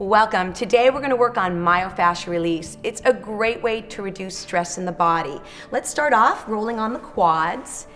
Welcome. Today we're going to work on myofascial release. It's a great way to reduce stress in the body. Let's start off rolling on the quads.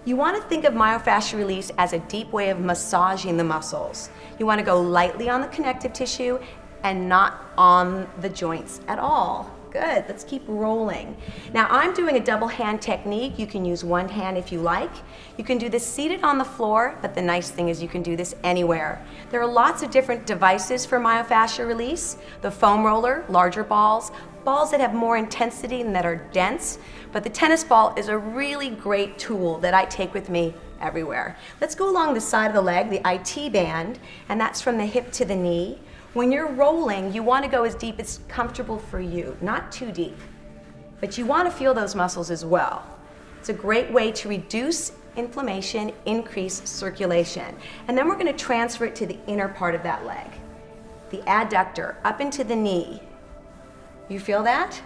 You want to think of myofascial release as a deep way of massaging the muscles. You want to go lightly on the connective tissue and not on the joints at all. Good, let's keep rolling. Now I'm doing a double hand technique. You can use one hand if you like. You can do this seated on the floor, but the nice thing is you can do this anywhere. There are lots of different devices for myofascial release. The foam roller, larger balls that have more intensity and that are dense, but the tennis ball is a really great tool that I take with me everywhere. Let's go along the side of the leg, the IT band, and that's from the hip to the knee. When you're rolling, you want to go as deep as comfortable for you, not too deep. But you want to feel those muscles as well. It's a great way to reduce inflammation, increase circulation. And then we're going to transfer it to the inner part of that leg. The adductor up into the knee. You feel that?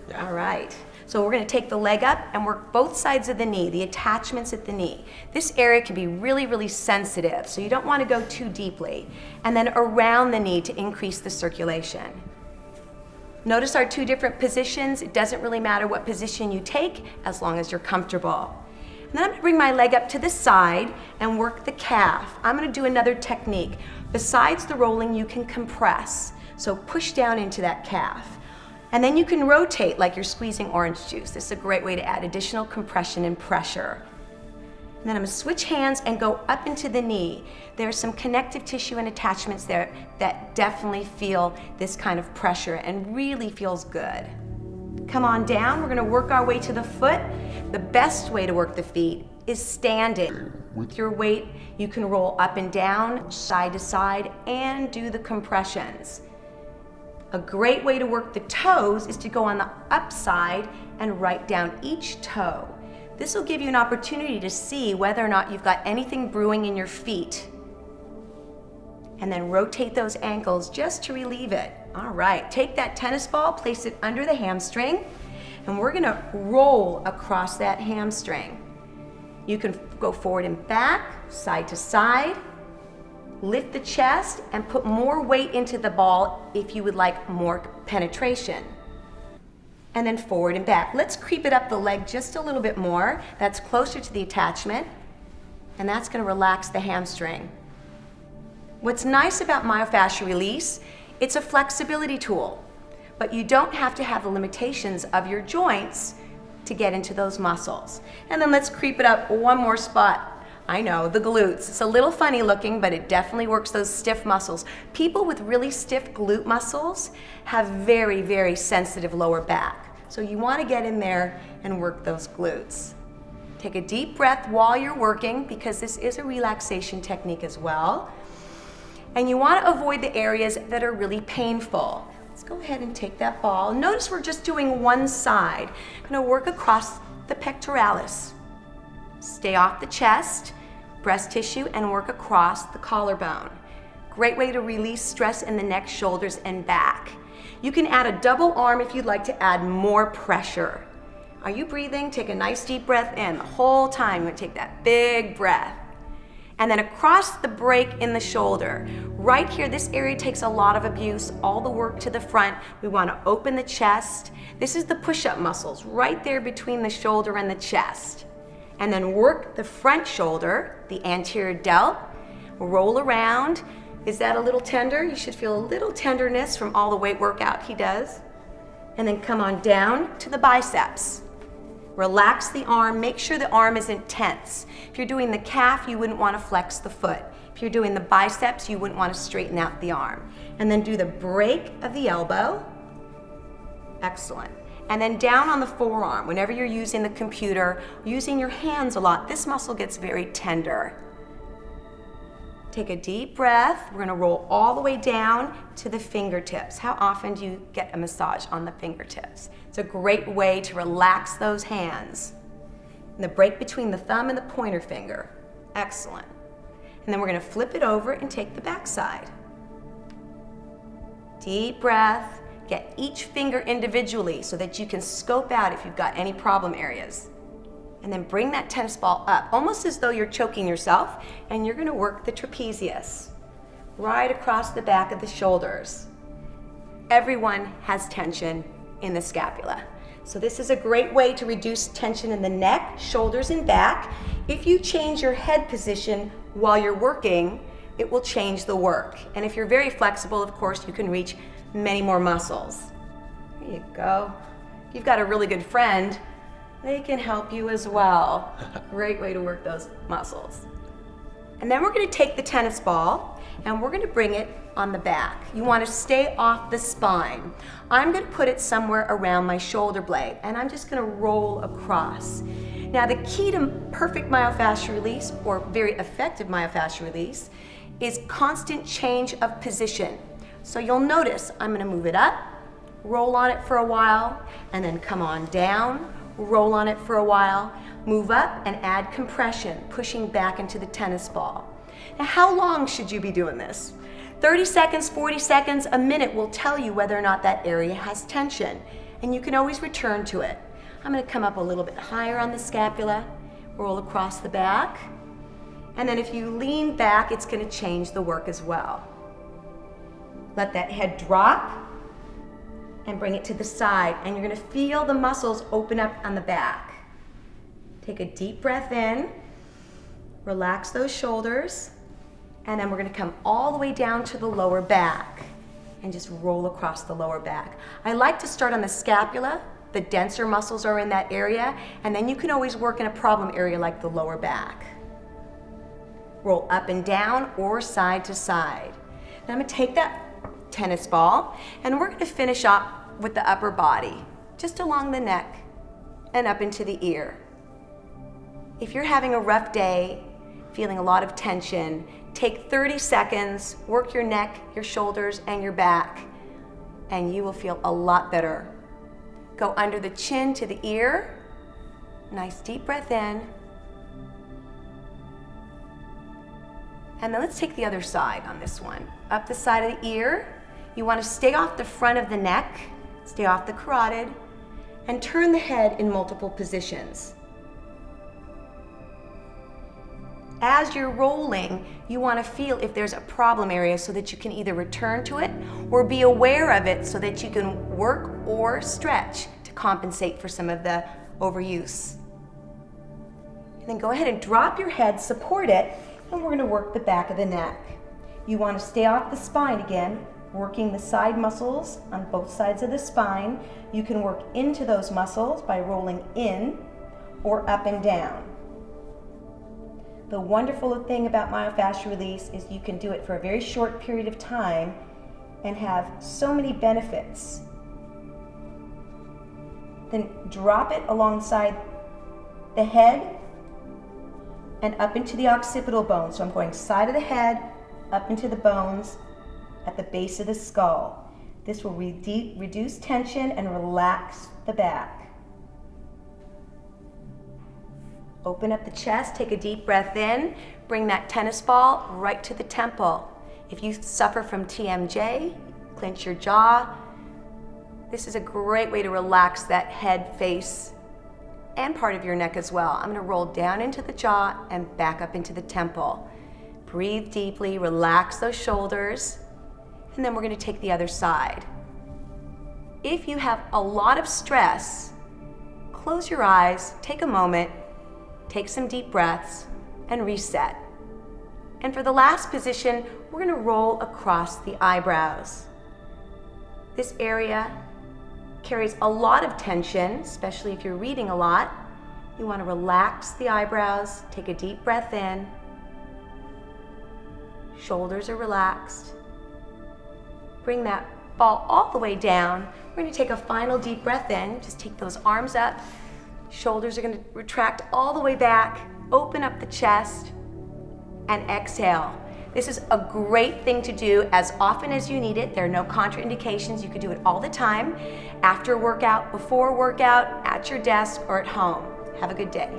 Yeah. All right. So we're going to take the leg up and work both sides of the knee, the attachments at the knee. This area can be really, really sensitive, so you don't want to go too deeply. And then around the knee to increase the circulation. Notice our two different positions. It doesn't really matter what position you take as long as you're comfortable. And then I'm going to bring my leg up to the side and work the calf. I'm going to do another technique. Besides the rolling, you can compress. So push down into that calf. And then you can rotate like you're squeezing orange juice. This is a great way to add additional compression and pressure. And then I'm going to switch hands and go up into the knee. There's some connective tissue and attachments there that definitely feel this kind of pressure and really feels good. Come on down. We're going to work our way to the foot. The best way to work the feet is standing. With your weight, you can roll up and down, side to side, and do the compressions. A great way to work the toes is to go on the upside and write down each toe. This will give you an opportunity to see whether or not you've got anything brewing in your feet. And then rotate those ankles just to relieve it. All right, take that tennis ball, place it under the hamstring, and we're gonna roll across that hamstring. You can go forward and back, side to side. Lift the chest and put more weight into the ball if you would like more penetration. And then forward and back. Let's creep it up the leg just a little bit more. That's closer to the attachment. And that's going to relax the hamstring. What's nice about myofascial release, it's a flexibility tool. But you don't have to have the limitations of your joints to get into those muscles. And then let's creep it up one more spot. I know, the glutes. It's a little funny looking, but it definitely works those stiff muscles. People with really stiff glute muscles have very, very sensitive lower back. So you want to get in there and work those glutes. Take a deep breath while you're working, because this is a relaxation technique as well. And you want to avoid the areas that are really painful. Let's go ahead and take that ball. Notice we're just doing one side. I'm going to work across the pectoralis. Stay off the chest, breast tissue, and work across the collarbone. Great way to release stress in the neck, shoulders, and back. You can add a double arm if you'd like to add more pressure. Are you breathing? Take a nice deep breath in the whole time. You want to take that big breath. And then across the break in the shoulder. Right here, this area takes a lot of abuse, all the work to the front. We want to open the chest. This is the push-up muscles right there between the shoulder and the chest. And then work the front shoulder, the anterior delt, roll around. Is that a little tender? You should feel a little tenderness from all the weight workout he does. And then come on down to the biceps. Relax the arm, make sure the arm isn't tense. If you're doing the calf, you wouldn't want to flex the foot. If you're doing the biceps, you wouldn't want to straighten out the arm. And then do the break of the elbow. Excellent. And then down on the forearm, whenever you're using the computer, using your hands a lot, this muscle gets very tender. Take a deep breath. We're going to roll all the way down to the fingertips. How often do you get a massage on the fingertips? It's a great way to relax those hands. And the break between the thumb and the pointer finger. Excellent. And then we're going to flip it over and take the back side. Deep breath. Get each finger individually so that you can scope out if you've got any problem areas. And then bring that tennis ball up, almost as though you're choking yourself, and you're going to work the trapezius right across the back of the shoulders. Everyone has tension in the scapula. So this is a great way to reduce tension in the neck, shoulders, and back. If you change your head position while you're working, it will change the work. And if you're very flexible, of course, you can reach many more muscles. There you go. If you've got a really good friend, they can help you as well. Great way to work those muscles. And then we're going to take the tennis ball and we're going to bring it on the back. You want to stay off the spine. I'm going to put it somewhere around my shoulder blade and I'm just going to roll across. Now the key to perfect myofascial release, or very effective myofascial release, is constant change of position. So you'll notice I'm going to move it up, roll on it for a while, and then come on down, roll on it for a while, move up and add compression, pushing back into the tennis ball. Now how long should you be doing this? 30 seconds, 40 seconds, a minute will tell you whether or not that area has tension, and you can always return to it. I'm going to come up a little bit higher on the scapula, roll across the back, and then if you lean back, it's going to change the work as well. Let that head drop and bring it to the side, and you're going to feel the muscles open up on the back. Take a deep breath in, relax those shoulders, and then we're going to come all the way down to the lower back and just roll across the lower back. I like to start on the scapula. The denser muscles are in that area, and then you can always work in a problem area like the lower back. Roll up and down or side to side. Now I'm going to take that tennis ball and we're going to finish up with the upper body, just along the neck and up into the ear. If you're having a rough day, feeling a lot of tension, take 30 seconds, work your neck, your shoulders, and your back, and you will feel a lot better. Go under the chin to the ear. Nice deep breath in. And then let's take the other side on this one. Up the side of the ear. You want to stay off the front of the neck, stay off the carotid, and turn the head in multiple positions. As you're rolling, you want to feel if there's a problem area so that you can either return to it or be aware of it so that you can work or stretch to compensate for some of the overuse. And then go ahead and drop your head, support it, and we're going to work the back of the neck. You want to stay off the spine again, working the side muscles on both sides of the spine. You can work into those muscles by rolling in or up and down. The wonderful thing about myofascial release is you can do it for a very short period of time and have so many benefits. Then drop it alongside the head and up into the occipital bone. So I'm going side of the head, up into the bones at the base of the skull. This will reduce tension and relax the back. Open up the chest, take a deep breath in, bring that tennis ball right to the temple. If you suffer from TMJ, clench your jaw. This is a great way to relax that head, face, and part of your neck as well. I'm going to roll down into the jaw and back up into the temple. Breathe deeply, relax those shoulders, and then we're going to take the other side. If you have a lot of stress, close your eyes, take a moment, take some deep breaths, and reset. And for the last position, we're going to roll across the eyebrows. This area carries a lot of tension, especially if you're reading a lot. You want to relax the eyebrows, take a deep breath in. Shoulders are relaxed. Bring that ball all the way down. We're going to take a final deep breath in. Just take those arms up. Shoulders are going to retract all the way back, open up the chest, and exhale. This is a great thing to do as often as you need it. There are no contraindications. You can do it all the time, after workout, before workout, at your desk, or at home. Have a good day.